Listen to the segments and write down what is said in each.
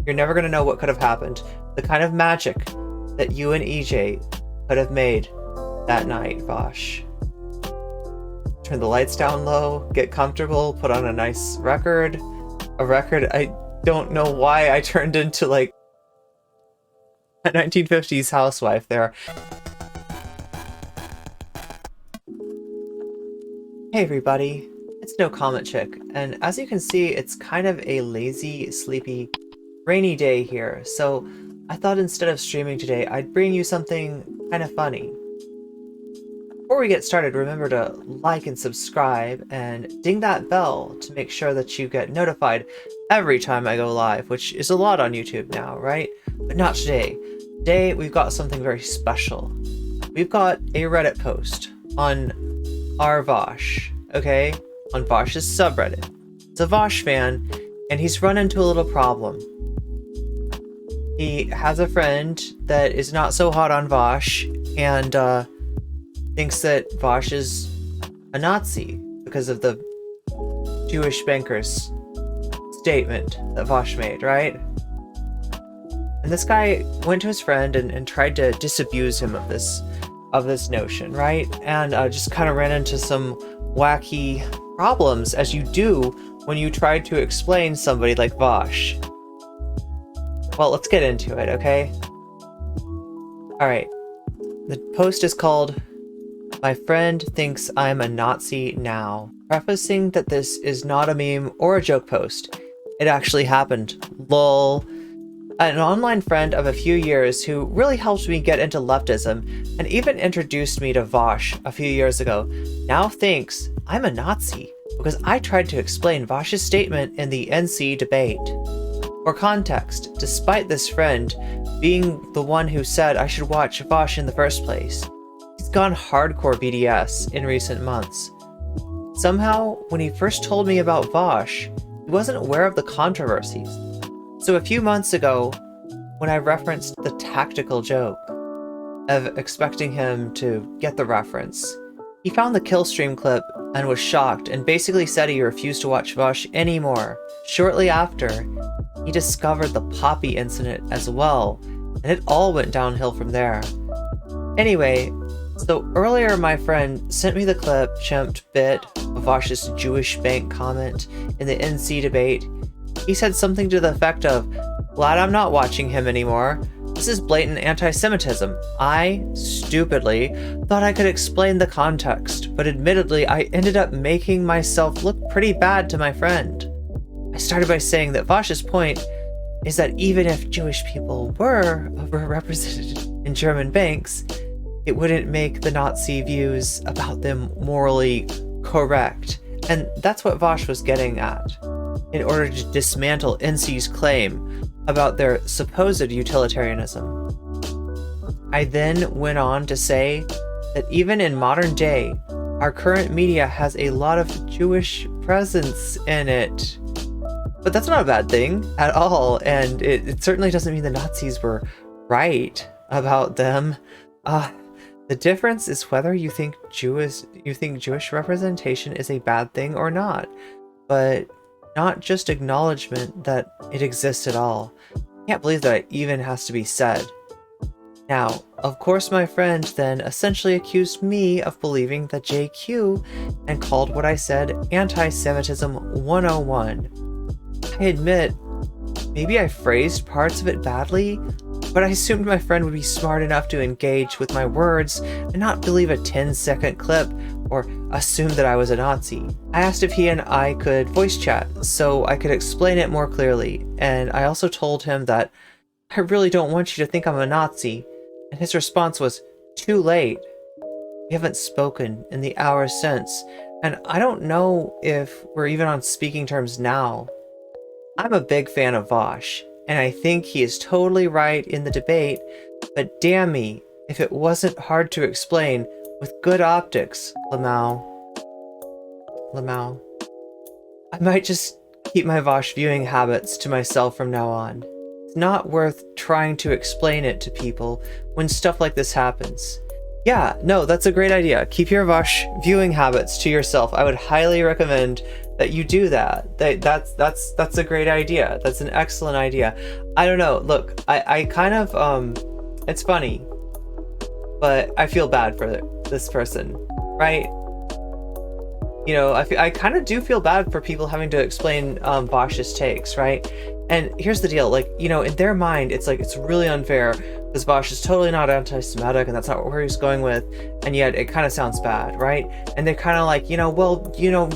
You're never going to know what could have happened. The kind of magic that you and EJ could have made that night, Vaush. Turn the lights down low, get comfortable, put on a nice record. A record, I don't know why I turned into like a 1950s housewife there. Hey everybody, it's nocommentchick, and as you can see, it's kind of a lazy, sleepy, rainy day here, so I thought instead of streaming today, I'd bring you something kind of funny. Before we get started, remember to like and subscribe, and ding that bell to make sure that you get notified every time I go live, which is a lot on YouTube now, right? But not today. Today, we've got something very special. We've got a Reddit post on our Vaush, okay? On Vaush's subreddit. It's a Vaush fan, and he's run into a little problem. He has a friend that is not so hot on Vaush, and thinks that Vaush is a Nazi because of the Jewish banker's statement that Vaush made, right? And this guy went to his friend and tried to disabuse him of this notion, right? And just kind of ran into some wacky problems, as you do when you try to explain somebody like Vaush. Well, let's get into it, okay? Alright. The post is called "My Friend Thinks I'm a Nazi Now," prefacing that this is not a meme or a joke post. It actually happened. Lol. An online friend of a few years who really helped me get into leftism and even introduced me to Vaush a few years ago now thinks I'm a Nazi because I tried to explain Vaush's statement in the NC debate. For context, despite this friend being the one who said I should watch Vaush in the first place, he's gone hardcore BDS in recent months. Somehow, when he first told me about Vaush, he wasn't aware of the controversies. So a few months ago, when I referenced the tactical joke of expecting him to get the reference, he found the Killstream clip and was shocked and basically said he refused to watch Vaush anymore. Shortly after, he discovered the Poppy incident as well, and it all went downhill from there. Anyway, so earlier my friend sent me the clip, chumped bit of Vaush's Jewish bank comment in the NC debate. He said something to the effect of, "Glad I'm not watching him anymore. This is blatant anti-Semitism." I, stupidly, thought I could explain the context, but admittedly I ended up making myself look pretty bad to my friend. I started by saying that Vaush's point is that even if Jewish people were overrepresented in German banks, it wouldn't make the Nazi views about them morally correct. And that's what Vaush was getting at, in order to dismantle NC's claim about their supposed utilitarianism. I then went on to say that even in modern day, our current media has a lot of Jewish presence in it. But that's not a bad thing at all, and it certainly doesn't mean the Nazis were right about them. The difference is whether you think Jewish representation is a bad thing or not, but not just acknowledgement that it exists at all. I can't believe that it even has to be said. Now, of course my friend then essentially accused me of believing the JQ and called what I said anti-Semitism 101. I admit, maybe I phrased parts of it badly, but I assumed my friend would be smart enough to engage with my words and not believe a 10-second clip or assume that I was a Nazi. I asked if he and I could voice chat so I could explain it more clearly, and I also told him that I really don't want you to think I'm a Nazi, and his response was, "Too late. We haven't spoken in the hours since, and I don't know if we're even on speaking terms now." I'm a big fan of Vaush, and I think he is totally right in the debate, but damn me if it wasn't hard to explain with good optics, Lamau. I might just keep my Vaush viewing habits to myself from now on. It's not worth trying to explain it to people when stuff like this happens. Yeah, no, that's a great idea. Keep your Vaush viewing habits to yourself. I would highly recommend that you do that. That's a great idea. That's an excellent idea. I don't know. Look, I kind of it's funny, but I feel bad for this person, right? You know, I kind of do feel bad for people having to explain Vaush's takes, right? And here's the deal, like, you know, in their mind, it's like, it's really unfair because Vaush is totally not anti-Semitic and that's not where he's going with, and yet it kind of sounds bad, right? And they're kind of like, you know, well, you know,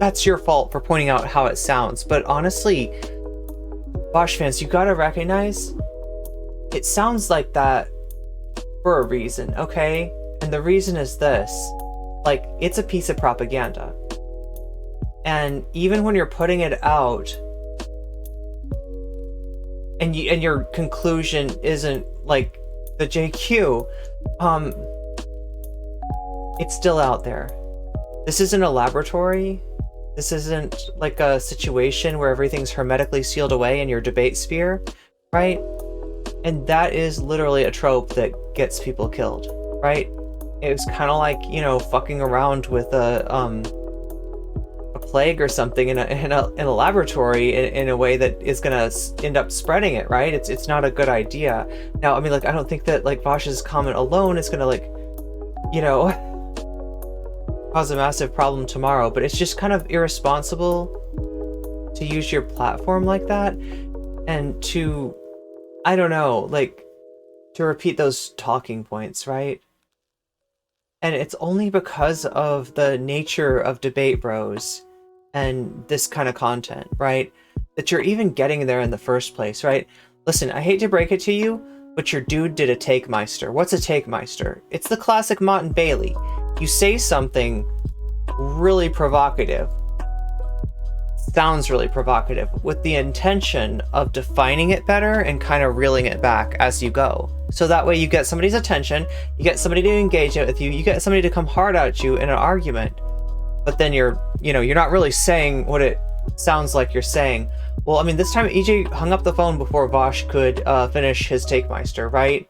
that's your fault for pointing out how it sounds. But honestly, Vaush fans, you gotta recognize it sounds like that for a reason, okay? And the reason is this. Like, it's a piece of propaganda. And even when you're putting it out, and your conclusion isn't like the JQ, it's still out there. This isn't a laboratory. This isn't like a situation where everything's hermetically sealed away in your debate sphere, right? And that is literally a trope that gets people killed, right? It was kind of like, you know, fucking around with a plague or something in a laboratory in a way that is gonna end up spreading it, right? It's not a good idea. Now, I mean, like, I don't think that like Vaush's comment alone is gonna, like, you know, cause a massive problem tomorrow, but it's just kind of irresponsible to use your platform like that and to, I don't know, like, to repeat those talking points, right? And it's only because of the nature of Debatebros and this kind of content, right, that you're even getting there in the first place, right? Listen, I hate to break it to you, but your dude did a takemeister. What's a takemeister? It's the classic Mott and Bailey. You say something really provocative, sounds really provocative, with the intention of defining it better and kind of reeling it back as you go. So that way you get somebody's attention, you get somebody to engage it with you, you get somebody to come hard at you in an argument, but then you're not really saying what it sounds like you're saying. Well, I mean, this time EJ hung up the phone before Vaush could finish his takemeister, right?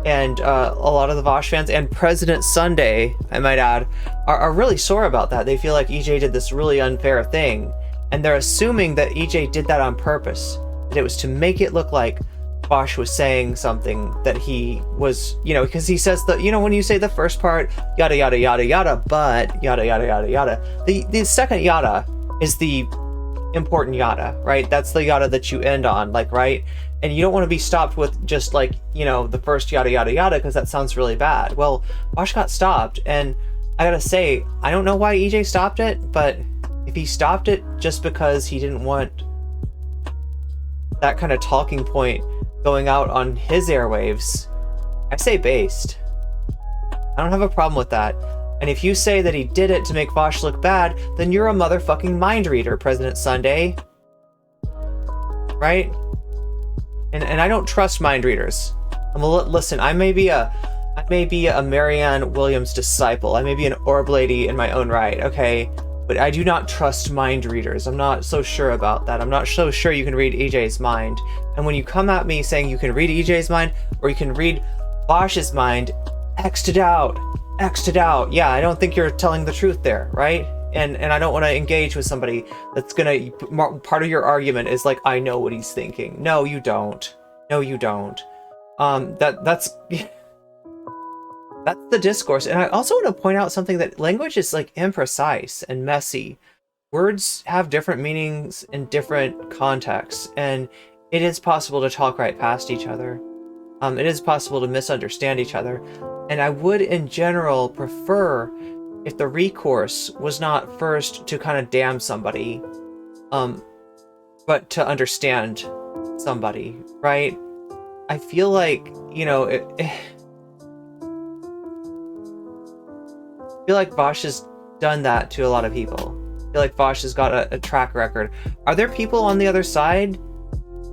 And a lot of the Vaush fans and President Sunday, I might add, are really sore about that. They feel like EJ did this really unfair thing, and they're assuming that EJ did that on purpose, that it was to make it look like Vaush was saying something that he was, you know, because he says that, you know, when you say the first part, yada yada yada yada, but yada yada yada yada, the second yada is the important yada, right? That's the yada that you end on, like, right? And you don't want to be stopped with just, like, you know, the first yada yada yada, because that sounds really bad. Well, Vaush got stopped, and I gotta say, I don't know why EJ stopped it, but if he stopped it just because he didn't want that kind of talking point going out on his airwaves, I say based. I don't have a problem with that. And if you say that he did it to make Vaush look bad, then you're a motherfucking mind reader, President Sunday. Right? And I don't trust mind readers. Listen, I may be a Marianne Williams disciple. I may be an orb lady in my own right, okay? But I do not trust mind readers. I'm not so sure about that. I'm not so sure you can read EJ's mind. And when you come at me saying you can read EJ's mind, or you can read Vaush's mind, X'd it out. X'd it out. Yeah, I don't think you're telling the truth there, right? And I don't want to engage with somebody that's gonna, part of your argument is like, I know what he's thinking. No, you don't. No, you don't. That's the discourse. And I also want to point out something, that language is like imprecise and messy. Words have different meanings in different contexts, and it is possible to talk right past each other. It is possible to misunderstand each other. And I would, in general, prefer if the recourse was not first to kind of damn somebody, but to understand somebody, right? I feel like, you know, I feel like Vaush has done that to a lot of people. I feel like Vaush has got a track record. Are there people on the other side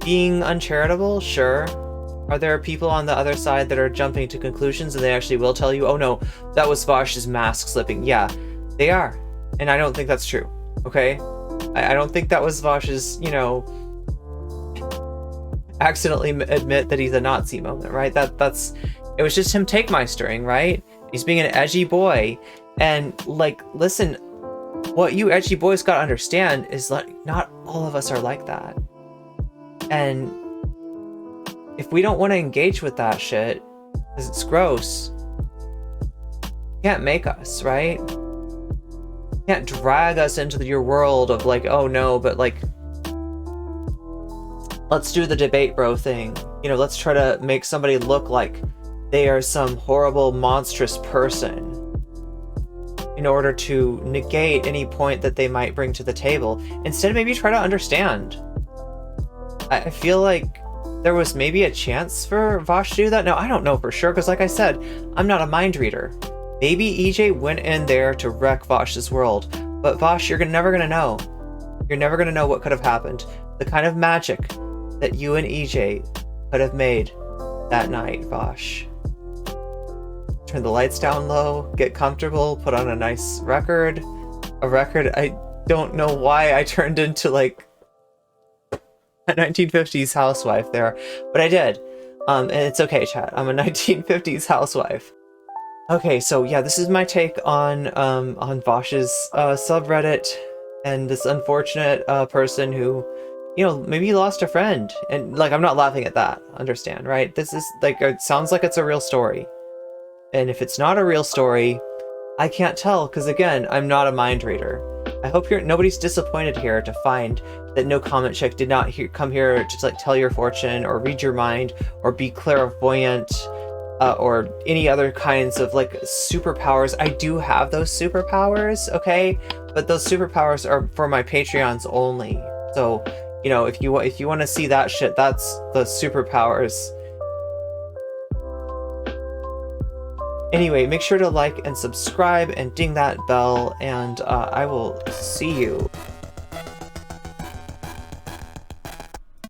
being uncharitable? Sure. Are there people on the other side that are jumping to conclusions and they actually will tell you, oh no, that was Vaush's mask slipping? Yeah, they are. And I don't think that's true, okay? I don't think that was Vaush's, you know, accidentally admit that he's a Nazi moment, right? It was just him takemeistering, right? He's being an edgy boy. And, like, listen, what you edgy boys gotta understand is like not all of us are like that. And if we don't want to engage with that shit, because it's gross, you can't make us, right? You can't drag us into your world of like, oh no, but like, let's do the debate bro thing. You know, let's try to make somebody look like they are some horrible, monstrous person in order to negate any point that they might bring to the table. Instead, maybe try to understand. I feel like there was maybe a chance for Vaush to do that. Now, I don't know for sure, because like I said, I'm not a mind reader. Maybe EJ went in there to wreck Vaush's world, but Vaush, you're never gonna know. You're never gonna know what could have happened. The kind of magic that you and EJ could have made that night, Vaush. Turn the lights down low, get comfortable, put on a nice record. A record, I don't know why I turned into like a 1950s housewife there, but I did. And it's okay, chat. I'm a 1950s housewife. Okay, so yeah, this is my take on Vaush's subreddit and this unfortunate person who, you know, maybe lost a friend. And like, I'm not laughing at that, understand, right? This is like, it sounds like it's a real story. And if it's not a real story, I can't tell, because again, I'm not a mind reader. I hope nobody's disappointed here to find that nocommentchick did not come here to like tell your fortune or read your mind or be clairvoyant or any other kinds of like superpowers. I do have those superpowers, okay? But those superpowers are for my Patreons only. So, you know, if you want to see that shit, that's the superpowers. Anyway, make sure to like and subscribe and ding that bell, and I will see you